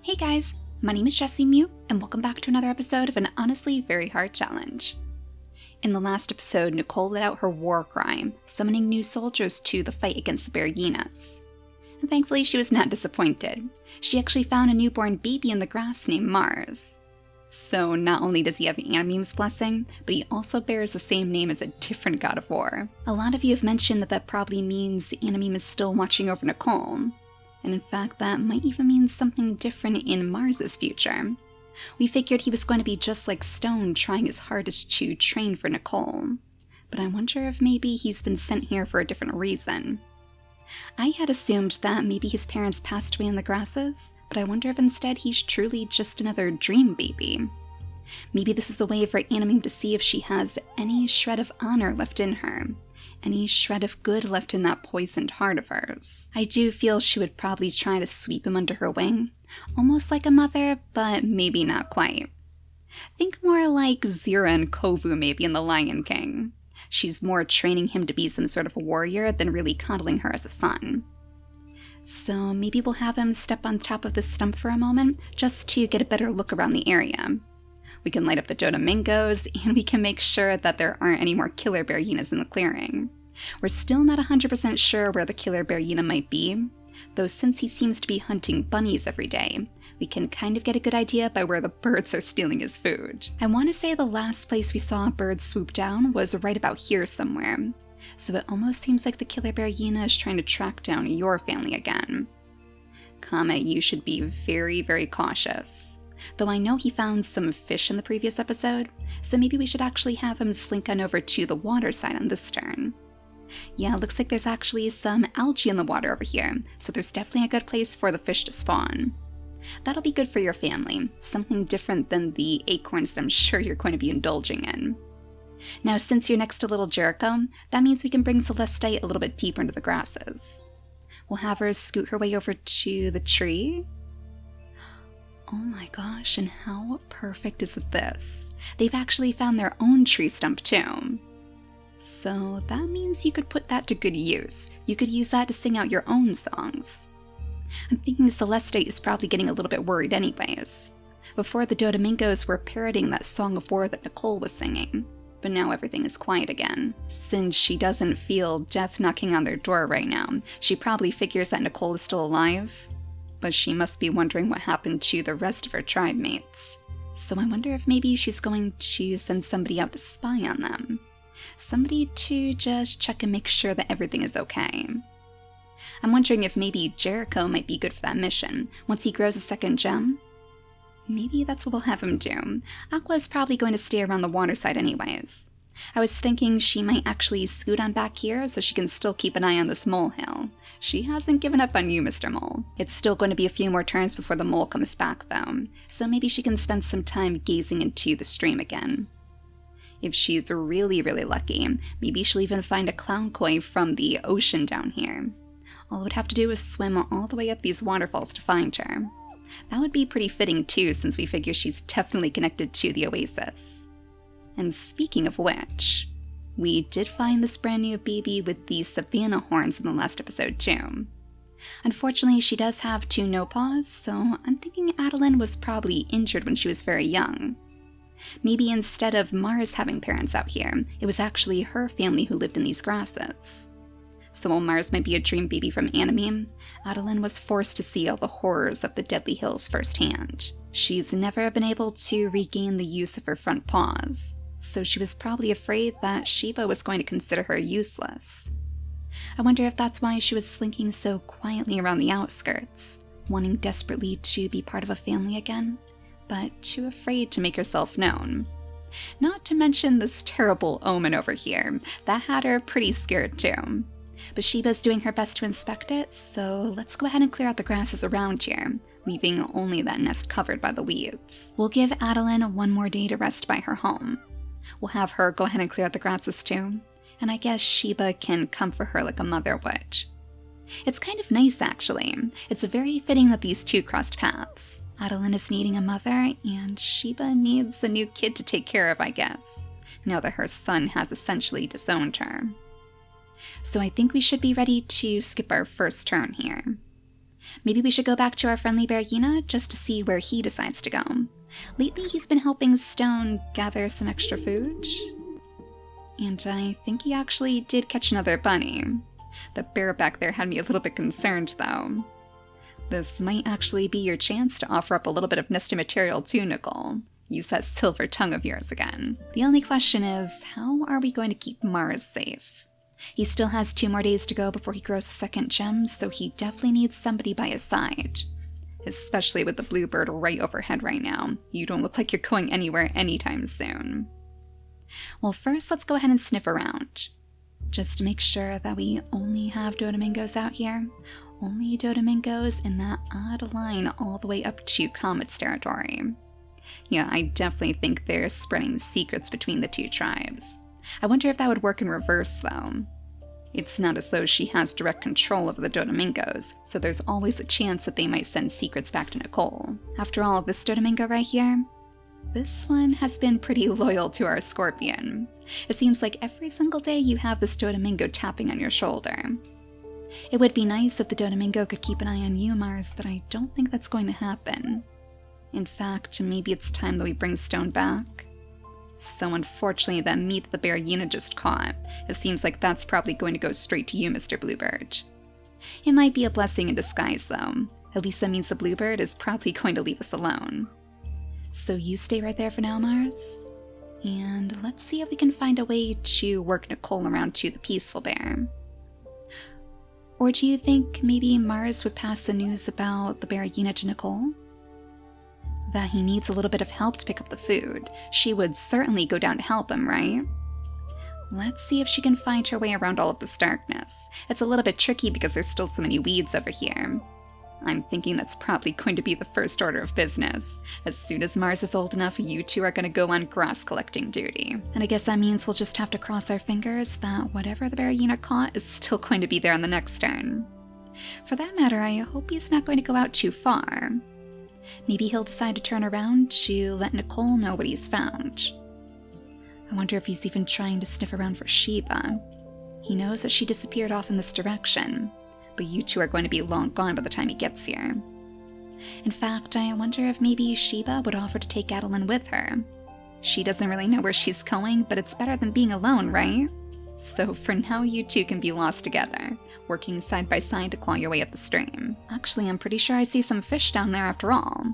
Hey guys, my name is JessiMew, and welcome back to another episode of an honestly very hard challenge. In the last episode, Nickole let out her war cry, summoning new soldiers to the fight against the bearyenas. And thankfully she was not disappointed. She actually found a newborn baby in the grass named Mars. So not only does he have Anime's blessing, but he also bears the same name as a different god of war. A lot of you have mentioned that probably means Anime is still watching over Nickole. And in fact, that might even mean something different in Mars's future. We figured he was going to be just like Stone, trying his hardest to train for Nickole. But I wonder if maybe he's been sent here for a different reason. I had assumed that maybe his parents passed away in the grasses, but I wonder if instead he's truly just another dream baby. Maybe this is a way for Anime to see if she has any shred of honor left in her. Any shred of good left in that poisoned heart of hers. I do feel she would probably try to sweep him under her wing, almost like a mother, but maybe not quite. Think more like Zira and Kovu maybe in The Lion King. She's more training him to be some sort of warrior than really coddling her as a son. So maybe we'll have him step on top of this stump for a moment, just to get a better look around the area. We can light up the Dodomingos, and we can make sure that there aren't any more killer bearyenas in the clearing. We're still not 100% sure where the killer bearyena might be, though since he seems to be hunting bunnies every day, we can kind of get a good idea by where the birds are stealing his food. I want to say the last place we saw a bird swoop down was right about here somewhere, so it almost seems like the killer bearyena is trying to track down your family again. Comet, you should be very, very cautious. Though I know he found some fish in the previous episode, so maybe we should actually have him slink on over to the water side on this turn. Yeah, it looks like there's actually some algae in the water over here, so there's definitely a good place for the fish to spawn. That'll be good for your family, something different than the acorns that I'm sure you're going to be indulging in. Now, since you're next to little Jericho, that means we can bring Celestite a little bit deeper into the grasses. We'll have her scoot her way over to the tree. Oh my gosh, and how perfect is this? They've actually found their own tree stump too. So that means you could put that to good use. You could use that to sing out your own songs. I'm thinking Celestite is probably getting a little bit worried anyways. Before, the Dodomingos were parroting that song of war that Nickole was singing, but now everything is quiet again. Since she doesn't feel death knocking on their door right now, she probably figures that Nickole is still alive. But she must be wondering what happened to the rest of her tribe mates. So I wonder if maybe she's going to send somebody out to spy on them. Somebody to just check and make sure that everything is okay. I'm wondering if maybe Jericho might be good for that mission, once he grows a second gem. Maybe that's what we'll have him do. Aqua's probably going to stay around the water side anyways. I was thinking she might actually scoot on back here so she can still keep an eye on this molehill. She hasn't given up on you, Mr. Mole. It's still going to be a few more turns before the mole comes back though, so maybe she can spend some time gazing into the stream again. If she's really, really lucky, maybe she'll even find a clown koi from the ocean down here. All it would have to do is swim all the way up these waterfalls to find her. That would be pretty fitting too, since we figure she's definitely connected to the oasis. And speaking of which, we did find this brand new baby with the Savannah horns in the last episode too. Unfortunately, she does have 2 no-paws, so I'm thinking Adeline was probably injured when she was very young. Maybe instead of Mars having parents out here, it was actually her family who lived in these grasses. So while Mars might be a dream baby from Anime, Adeline was forced to see all the horrors of the Deadly Hills firsthand. She's never been able to regain the use of her front paws, so she was probably afraid that Shiba was going to consider her useless. I wonder if that's why she was slinking so quietly around the outskirts, wanting desperately to be part of a family again, but too afraid to make herself known. Not to mention this terrible omen over here, that had her pretty scared too. But Shiba's doing her best to inspect it, so let's go ahead and clear out the grasses around here, leaving only that nest covered by the weeds. We'll give Adeline one more day to rest by her home. We'll have her go ahead and clear out the grasses too, and I guess Shiba can comfort her like a mother would. It's kind of nice actually. It's very fitting that these two crossed paths. Adeline is needing a mother, and Shiba needs a new kid to take care of, I guess, now that her son has essentially disowned her. So I think we should be ready to skip our first turn here. Maybe we should go back to our friendly bearyena just to see where he decides to go. Lately, he's been helping Stone gather some extra food. And I think he actually did catch another bunny. The bear back there had me a little bit concerned, though. This might actually be your chance to offer up a little bit of nesting material too, Nickole. Use that silver tongue of yours again. The only question is, how are we going to keep Mars safe? He still has 2 more days to go before he grows a second gem, so he definitely needs somebody by his side. Especially with the bluebird right overhead right now. You don't look like you're going anywhere anytime soon. Well, first let's go ahead and sniff around. Just to make sure that we only have Dodoningos out here. Only Dodoningos in that odd line all the way up to Comet's territory. Yeah, I definitely think they're spreading secrets between the 2 tribes. I wonder if that would work in reverse, though. It's not as though she has direct control over the Dodoningos, so there's always a chance that they might send secrets back to Nickole. After all, this Dodomingo right here, this one has been pretty loyal to our scorpion. It seems like every single day you have this Dodomingo tapping on your shoulder. It would be nice if the Dodomingo could keep an eye on you, Mars, but I don't think that's going to happen. In fact, maybe it's time that we bring Stone back. So unfortunately, that meat that the bearyena just caught, it seems like that's probably going to go straight to you, Mr. Bluebird. It might be a blessing in disguise, though. At least that means the bluebird is probably going to leave us alone. So you stay right there for now, Mars. And let's see if we can find a way to work Nickole around to the peaceful bear. Or do you think maybe Mars would pass the news about the bearyena to Nickole? That he needs a little bit of help to pick up the food. She would certainly go down to help him, right? Let's see if she can find her way around all of this darkness. It's a little bit tricky because there's still so many weeds over here. I'm thinking that's probably going to be the first order of business. As soon as Mars is old enough, you 2 are going to go on grass collecting duty. And I guess that means we'll just have to cross our fingers that whatever the bearyena caught is still going to be there on the next turn. For that matter, I hope he's not going to go out too far. Maybe he'll decide to turn around to let Nickole know what he's found. I wonder if he's even trying to sniff around for Sheba. He knows that she disappeared off in this direction, but you 2 are going to be long gone by the time he gets here. In fact, I wonder if maybe Sheba would offer to take Adeline with her. She doesn't really know where she's going, but it's better than being alone, right? So for now, you 2 can be lost together, working side by side to claw your way up the stream. Actually, I'm pretty sure I see some fish down there after all.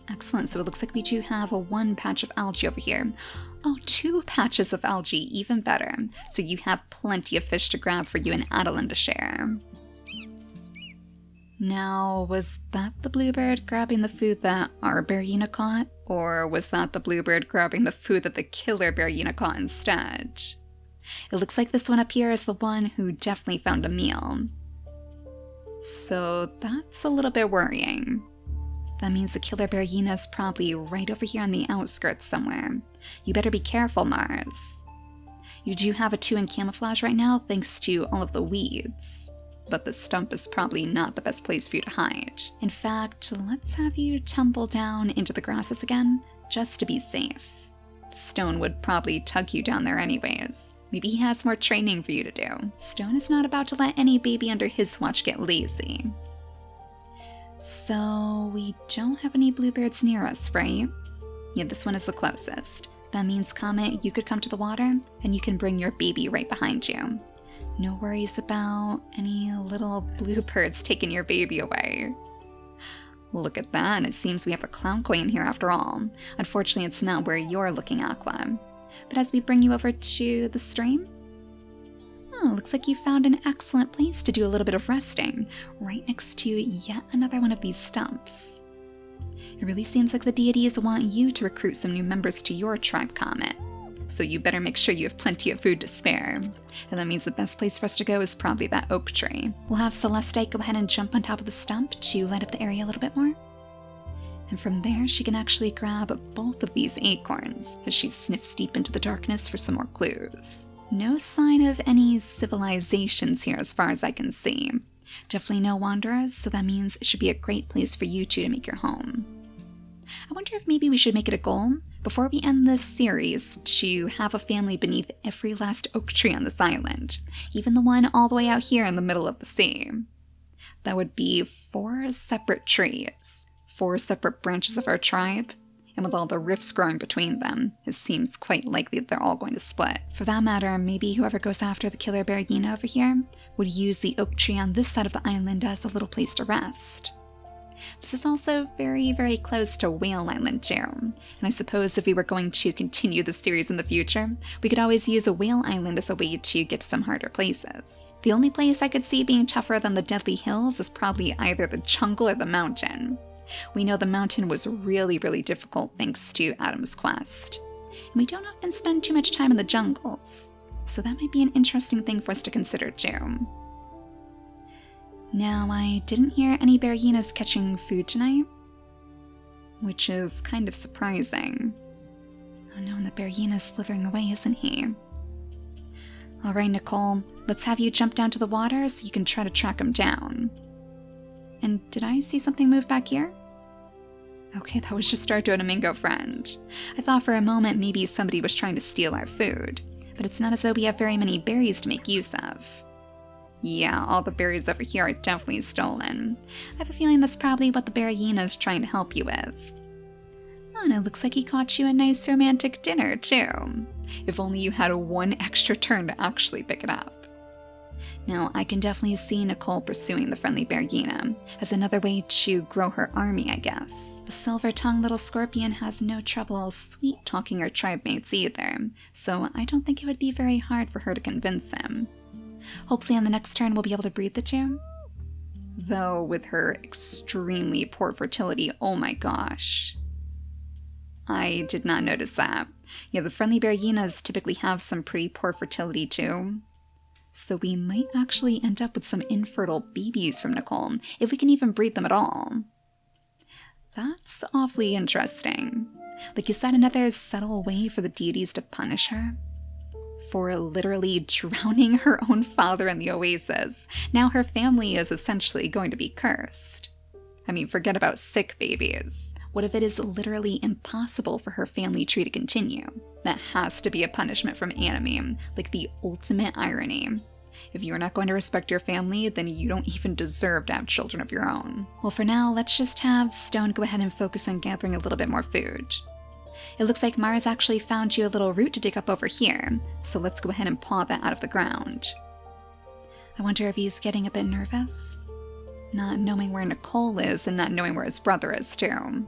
Excellent, so it looks like we do have a 1 patch of algae over here. Oh, 2 patches of algae, even better. So you have plenty of fish to grab for you and Adeline to share. Now, was that the bluebird grabbing the food that our bearyena caught? Or was that the bluebird grabbing the food that the killer bearyena caught instead? It looks like this one up here is the one who definitely found a meal. So that's a little bit worrying. That means the killer bearyena is probably right over here on the outskirts somewhere. You better be careful, Mars. You do have a 2 in camouflage right now thanks to all of the weeds. But the stump is probably not the best place for you to hide. In fact, let's have you tumble down into the grasses again, just to be safe. Stone would probably tug you down there anyways. Maybe he has more training for you to do. Stone is not about to let any baby under his watch get lazy. So, we don't have any bluebirds near us, right? Yeah, this one is the closest. That means, Comet, you could come to the water, and you can bring your baby right behind you. No worries about any little bluebirds taking your baby away. Look at that, and it seems we have a clown koi in here after all. Unfortunately, it's not where you're looking, Aqua. But as we bring you over to the stream, oh, looks like you found an excellent place to do a little bit of resting, right next to yet another one of these stumps. It really seems like the deities want you to recruit some new members to your tribe, Comet. So you better make sure you have plenty of food to spare. And that means the best place for us to go is probably that oak tree. We'll have Celestite go ahead and jump on top of the stump to light up the area a little bit more. And from there, she can actually grab both of these acorns as she sniffs deep into the darkness for some more clues. No sign of any civilizations here as far as I can see. Definitely no wanderers, so that means it should be a great place for you 2 to make your home. I wonder if maybe we should make it a goal, before we end this series, to have a family beneath every last oak tree on this island, even the one all the way out here in the middle of the sea. That would be 4 separate trees, 4 separate branches of our tribe, and with all the rifts growing between them, it seems quite likely that they're all going to split. For that matter, maybe whoever goes after the killer bearyena over here would use the oak tree on this side of the island as a little place to rest. This is also very, very close to Whale Island too, and I suppose if we were going to continue the series in the future, we could always use a Whale Island as a way to get to some harder places. The only place I could see being tougher than the Deadly Hills is probably either the jungle or the mountain. We know the mountain was really, really difficult thanks to Adam's quest, and we don't often spend too much time in the jungles, so that might be an interesting thing for us to consider too. Now, I didn't hear any bearyenas catching food tonight, which is kind of surprising. Oh no, and the bearyena's slithering away, isn't he? Alright, Nickole, let's have you jump down to the water so you can try to track him down. And did I see something move back here? Okay, that was just our Dodomingo friend. I thought for a moment maybe somebody was trying to steal our food, but it's not as though we have very many berries to make use of. Yeah, all the berries over here are definitely stolen. I have a feeling that's probably what the bearyena is trying to help you with. Oh, and it looks like he caught you a nice romantic dinner, too. If only you had 1 extra turn to actually pick it up. Now, I can definitely see Nickole pursuing the friendly bearyena as another way to grow her army, I guess. The silver-tongued little scorpion has no trouble sweet-talking her tribe mates either, so I don't think it would be very hard for her to convince him. Hopefully on the next turn we'll be able to breed the 2. Though with her extremely poor fertility, oh my gosh. I did not notice that. Yeah, the friendly bearyenas typically have some pretty poor fertility too. So we might actually end up with some infertile babies from Nickole, if we can even breed them at all. That's awfully interesting. Like, is that another subtle way for the deities to punish her? For literally drowning her own father in the oasis, now her family is essentially going to be cursed. I mean, forget about sick babies. What if it is literally impossible for her family tree to continue? That has to be a punishment from anime, like the ultimate irony. If you're not going to respect your family, then you don't even deserve to have children of your own. Well, for now, let's just have Stone go ahead and focus on gathering a little bit more food. It looks like Mars actually found you a little root to dig up over here, so let's go ahead and paw that out of the ground. I wonder if he's getting a bit nervous? Not knowing where Nickole is and not knowing where his brother is too.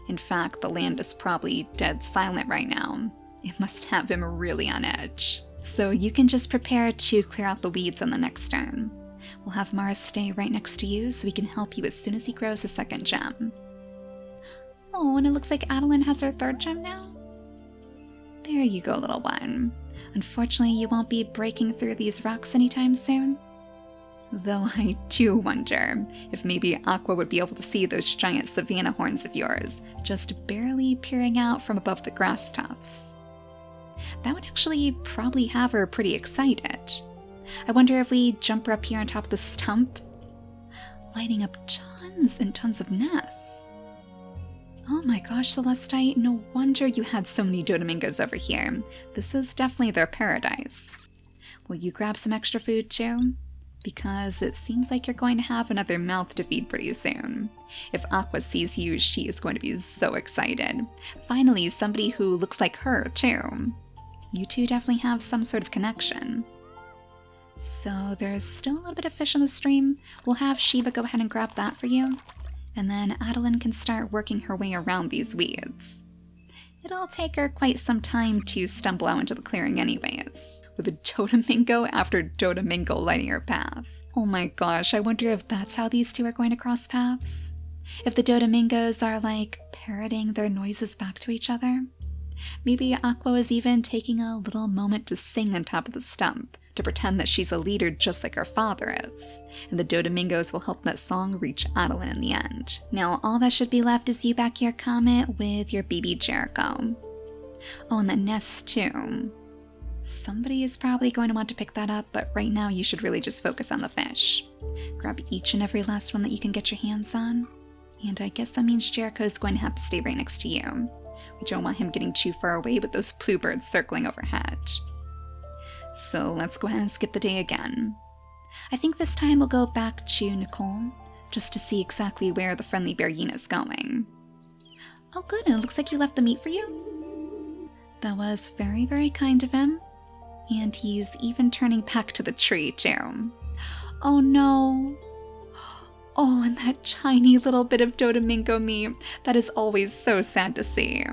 In fact, the land is probably dead silent right now. It must have him really on edge. So you can just prepare to clear out the weeds on the next turn. We'll have Mars stay right next to you so we can help you as soon as he grows his 2nd gem. Oh, and it looks like Adeline has her 3rd gem now? There you go, little one. Unfortunately, you won't be breaking through these rocks anytime soon. Though I do wonder if maybe Aqua would be able to see those giant savanna horns of yours, just barely peering out from above the grass tufts. That would actually probably have her pretty excited. I wonder if we jump her up here on top of the stump, lighting up tons and tons of nests. Oh my gosh, Celestite, no wonder you had so many Dodomingos over here. This is definitely their paradise. Will you grab some extra food too? Because it seems like you're going to have another mouth to feed pretty soon. If Aqua sees you, she is going to be so excited. Finally, somebody who looks like her too. You two definitely have some sort of connection. So there's still a little bit of fish in the stream. We'll have Sheba go ahead and grab that for you. And then Adeline can start working her way around these weeds. It'll take her quite some time to stumble out into the clearing anyways, with a Dodomingo after Dodomingo lighting her path. Oh my gosh, I wonder if that's how these two are going to cross paths? If the Dodomingos are like parroting their noises back to each other? Maybe Aqua is even taking a little moment to sing on top of the stump, to pretend that she's a leader just like her father is, and the Dodomingos will help that song reach Adeline in the end. Now all that should be left is you back here, Comet, with your baby Jericho. Oh, and that nest too. Somebody is probably going to want to pick that up, but right now you should really just focus on the fish. Grab each and every last one that you can get your hands on, and I guess that means Jericho's going to have to stay right next to you. We don't want him getting too far away with those bluebirds circling overhead. So let's go ahead and skip the day again. I think this time we'll go back to Nickole, just to see exactly where the friendly bearyena is going. Oh good, and it looks like he left the meat for you? That was very, very kind of him. And he's even turning back to the tree, too. Oh no. Oh, and that tiny little bit of Dodomingo meat. That is always so sad to see.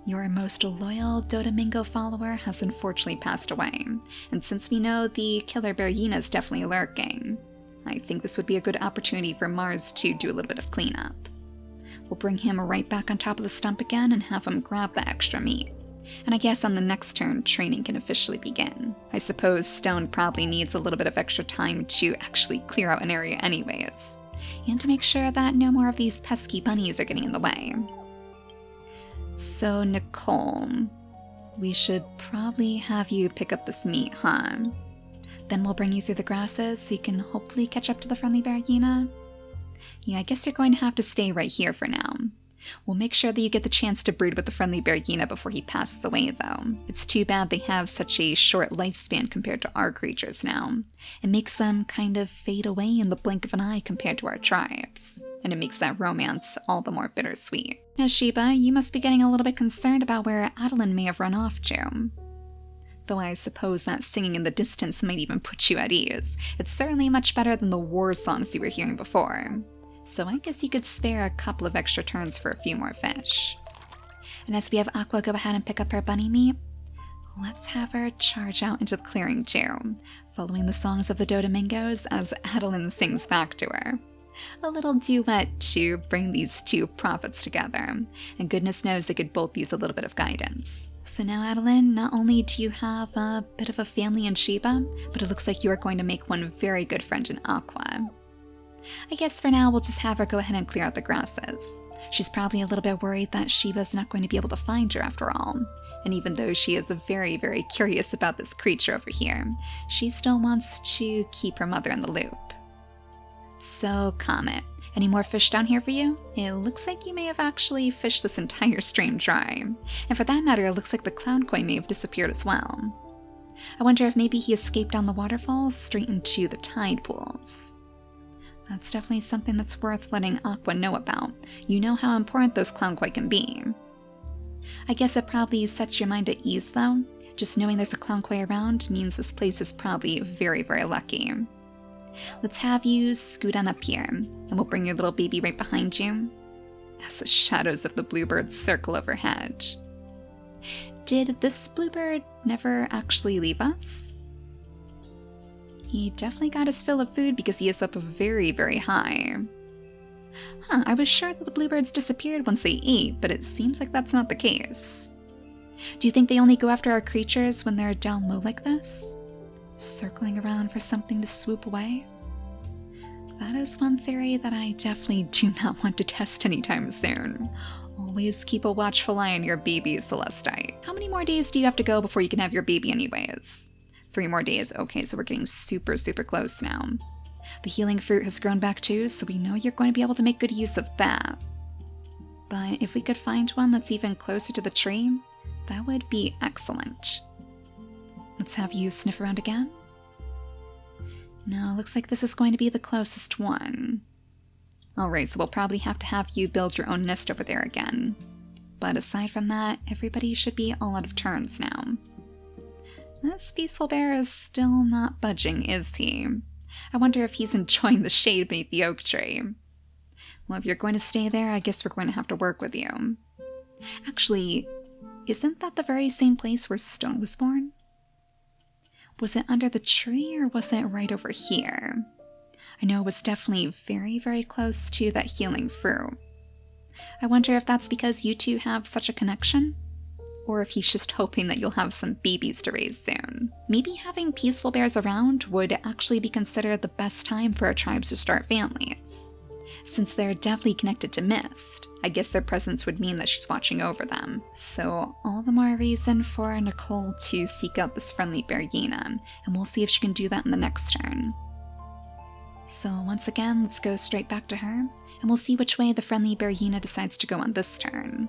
Your most loyal Dodomingo follower has unfortunately passed away, and since we know the killer bearyena is definitely lurking, I think this would be a good opportunity for Mars to do a little bit of cleanup. We'll bring him right back on top of the stump again and have him grab the extra meat. And I guess on the next turn, training can officially begin. I suppose Stone probably needs a little bit of extra time to actually clear out an area anyways, and to make sure that no more of these pesky bunnies are getting in the way. So Nickole, we should probably have you pick up this meat, huh? Then we'll bring you through the grasses so you can hopefully catch up to the friendly bearyena. Yeah, I guess you're going to have to stay right here for now. We'll make sure that you get the chance to breed with the friendly bearyena before he passes away, though. It's too bad they have such a short lifespan compared to our creatures now. It makes them kind of fade away in the blink of an eye compared to our tribes. And it makes that romance all the more bittersweet. Now Sheba, you must be getting a little bit concerned about where Adeline may have run off to. Though I suppose that singing in the distance might even put you at ease. It's certainly much better than the war songs you were hearing before. So I guess you could spare a couple of extra turns for a few more fish. And as we have Aqua go ahead and pick up her bunny meat, let's have her charge out into the clearing too, following the songs of the Dodomingos as Adeline sings back to her. A little duet to bring these two prophets together, and goodness knows they could both use a little bit of guidance. So now Adeline, not only do you have a bit of a family in Sheba, but it looks like you are going to make one very good friend in Aqua. I guess for now we'll just have her go ahead and clear out the grasses. She's probably a little bit worried that Sheba's not going to be able to find her after all. And even though she is very, very curious about this creature over here, she still wants to keep her mother in the loop. So, Comet, any more fish down here for you? It looks like you may have actually fished this entire stream dry. And for that matter, it looks like the clown koi may have disappeared as well. I wonder if maybe he escaped down the waterfalls straight into the tide pools. That's definitely something that's worth letting Aqua know about. You know how important those clown koi can be. I guess it probably sets your mind at ease though. Just knowing there's a clown koi around means this place is probably very, very lucky. Let's have you scoot on up here, and we'll bring your little baby right behind you, as the shadows of the bluebirds circle overhead. Did this bluebird never actually leave us? He definitely got his fill of food because he is up very, very high. Huh, I was sure that the bluebirds disappeared once they ate, but it seems like that's not the case. Do you think they only go after our creatures when they're down low like this? Circling around for something to swoop away? That is one theory that I definitely do not want to test anytime soon. Always keep a watchful eye on your baby, Celestite. How many more days do you have to go before you can have your baby anyways? 3 more days. Okay, so we're getting super, super close now. The healing fruit has grown back too, so we know you're going to be able to make good use of that. But if we could find one that's even closer to the tree, that would be excellent. Let's have you sniff around again. No, looks like this is going to be the closest one. Alright, so we'll probably have to have you build your own nest over there again. But aside from that, everybody should be all out of turns now. This peaceful bear is still not budging, is he? I wonder if he's enjoying the shade beneath the oak tree. Well, if you're going to stay there, I guess we're going to have to work with you. Actually, isn't that the very same place where Stone was born? Was it under the tree or was it right over here? I know it was definitely very, very close to that healing fruit. I wonder if that's because you two have such a connection? Or if he's just hoping that you'll have some babies to raise soon. Maybe having peaceful bears around would actually be considered the best time for our tribes to start families. Since they're definitely connected to Mist, I guess their presence would mean that she's watching over them. So all the more reason for Nickole to seek out this friendly bearyena, and we'll see if she can do that in the next turn. So once again, let's go straight back to her, and we'll see which way the friendly bearyena decides to go on this turn.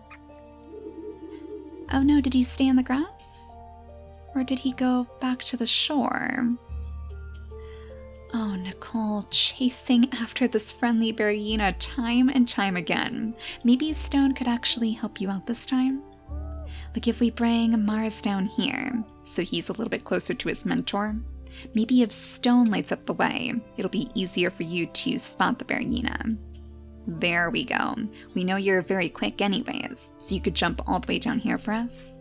Oh no, did he stay in the grass? Or did he go back to the shore? Oh, Nickole, chasing after this friendly bearyena time and time again. Maybe Stone could actually help you out this time? Like if we bring Mars down here, so he's a little bit closer to his mentor, maybe if Stone lights up the way, it'll be easier for you to spot the bearyena. There we go. We know you're very quick anyways, so you could jump all the way down here for us.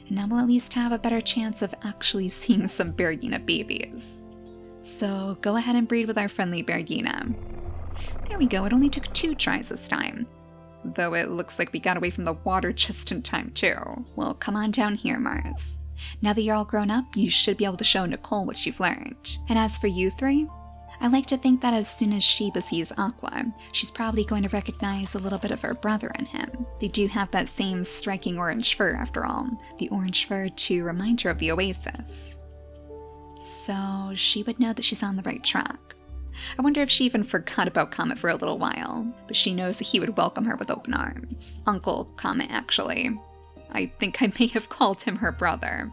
And now we'll at least have a better chance of actually seeing some bearyena babies. So go ahead and breed with our friendly bearyena. There we go, it only took 2 tries this time. Though it looks like we got away from the water just in time too. Well, come on down here, Mars. Now that you're all grown up, you should be able to show Nickole what you've learned. And as for you 3, I like to think that as soon as Sheba sees Aqua, she's probably going to recognize a little bit of her brother in him. They do have that same striking orange fur after all, the orange fur to remind her of the oasis. So she would know that she's on the right track. I wonder if she even forgot about Comet for a little while, but she knows that he would welcome her with open arms. Uncle Comet, actually. I think I may have called him her brother.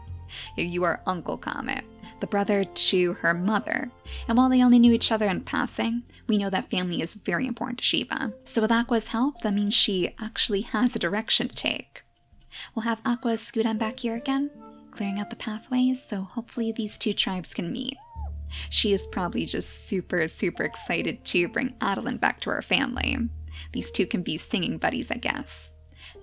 You are Uncle Comet, the brother to her mother, and while they only knew each other in passing, we know that family is very important to Sheba. So with Aqua's help, that means she actually has a direction to take. We'll have Aqua scoot on back here again, clearing out the pathways, so hopefully these 2 tribes can meet. She is probably just super excited to bring Adeline back to her family. These 2 can be singing buddies, I guess.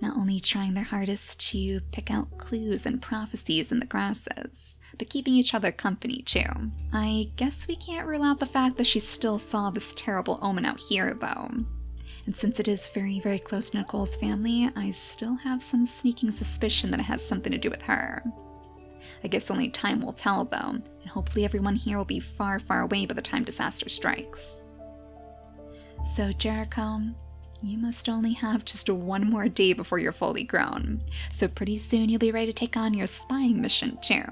Not only trying their hardest to pick out clues and prophecies in the grasses, but keeping each other company too. I guess we can't rule out the fact that she still saw this terrible omen out here though. And since it is very close to Nicole's family, I still have some sneaking suspicion that it has something to do with her. I guess only time will tell though, and hopefully everyone here will be far away by the time disaster strikes. So Jericho, you must only have just 1 more day before you're fully grown, so pretty soon you'll be ready to take on your spying mission too.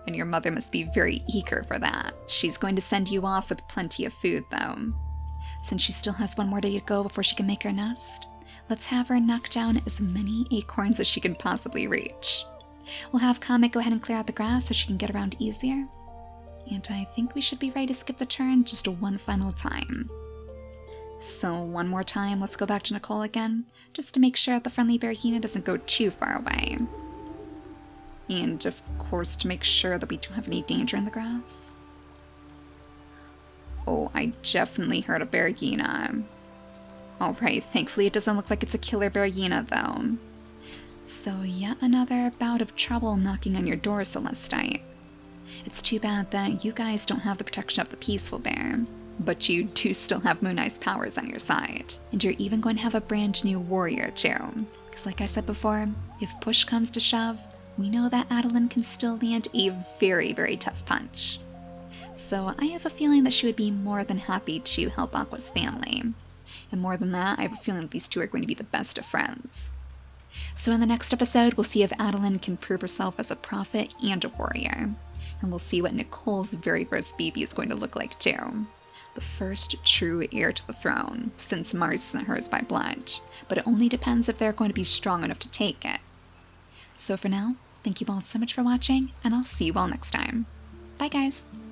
And your mother must be very eager for that. She's going to send you off with plenty of food though. Since she still has 1 more day to go before she can make her nest, let's have her knock down as many acorns as she can possibly reach. We'll have Comet go ahead and clear out the grass so she can get around easier. And I think we should be ready to skip the turn just 1 final time. So 1 more time, let's go back to Nickole again, just to make sure that the friendly bearyena doesn't go too far away. And of course to make sure that we don't have any danger in the grass. Oh, I definitely heard a bearyena. Alright, thankfully it doesn't look like it's a killer bearyena though. So yet another bout of trouble knocking on your door, Celestite. It's too bad that you guys don't have the protection of the peaceful bear, but you do still have Moon Eye's powers on your side. And you're even going to have a brand new warrior too. Because like I said before, if push comes to shove, we know that Adeline can still land a very tough punch. So I have a feeling that she would be more than happy to help Aqua's family. And more than that, I have a feeling that these 2 are going to be the best of friends. So in the next episode, we'll see if Adeline can prove herself as a prophet and a warrior. And we'll see what Nicole's very first baby is going to look like too. The first true heir to the throne, since Mars isn't hers by blood. But it only depends if they're going to be strong enough to take it. So for now, thank you all so much for watching, and I'll see you all next time. Bye guys!